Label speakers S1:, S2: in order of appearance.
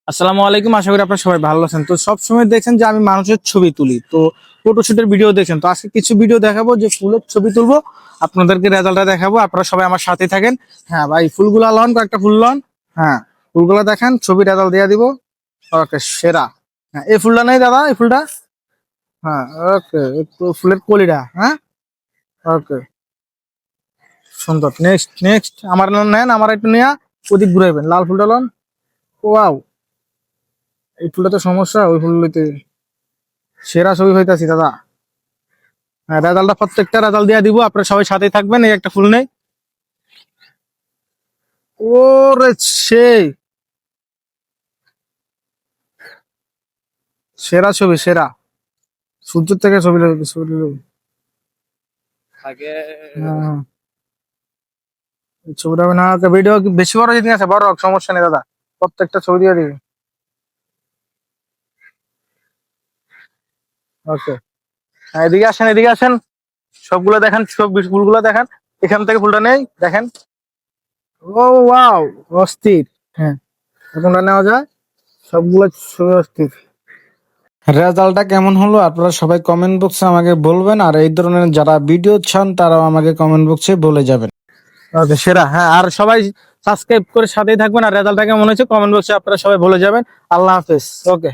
S1: আসসালামু আলাইকুম, আশা করি আপনারা সবাই ভালো আছেন। তো সবসময় দেখছেন যে আমি মানুষের ছবি তুলি, তো ফটোশুটের ভিডিও দেখছেন। তো আজকে কিছু ভিডিও দেখাবো যে ফুলের ছবি তুলবো, আপনাদেরকে রেজাল্টটা দেখাবো, আপনারা সবাই আমার সাথে থাকেন। হ্যাঁ ভাই, ফুলগুলা লন, কয়েকটা ফুল লন। হ্যাঁ, ফুলগুলা দেখেন, ছবি রেজাল্ট দিয়ে দিব। ওকে, সেরা। হ্যাঁ, এই ফুলটা নেই দাদা, এই ফুলটা। হ্যাঁ, ওকে, একটু ফুলের কলিটা। হ্যাঁ, ওকে, সুন্দর। নেক্সট নেক্সট, আমার নেন, আমার একটু নেয়া ওদিক ঘুরাইবেন। লাল ফুলটা লন। ওয়াও, এই ফুলটা তো সমস্যা, ওই ফুল লইতে সেরা ছবি হইতাছি দাদা। হ্যাঁ, রেজাল্টটা প্রত্যেকটা রেজাল্ট দিয়ে দিব, আপনারা সবাই সাথেই থাকবেন। এই একটা ফুল নেই। ওরে, সেই সেরা ছবি, সেরা। সূর্য থেকে ছবি
S2: আগে
S1: হ্যাঁ, এই ছবিটা না, ভিডিও বেশি বড় যদি আছে বড় হোক, সমস্যা নেই দাদা, প্রত্যেকটা ছবি দিয়ে দিবি। ওকে, এদিকে আসেন, এদিকে আসেন, সবগুলো দেখেন, সব ফুলগুলো দেখেন। এখান থেকে ফুলটা নেই, দেখেন। ও ওয়াও, অস্থির। হ্যাঁ, কোনটা নেওয়া যায়? সবগুলো ছবি অস্থির। রেজাল্টটা কেমন হলো আপনারা সবাই কমেন্ট বক্সে আমাকে বলবেন, আর এই ধরনের যারা ভিডিও চান তারাও আমাকে কমেন্ট বক্সে বলে যাবেন। ওকে, সেরা। হ্যাঁ, আর সবাই সাবস্ক্রাইব করে সাথেই থাকবেন, আর রেজাল্টটা কেমন হয়েছে কমেন্ট বক্সে আপনারা সবাই বলে যাবেন। আল্লাহ হাফেজ। ওকে।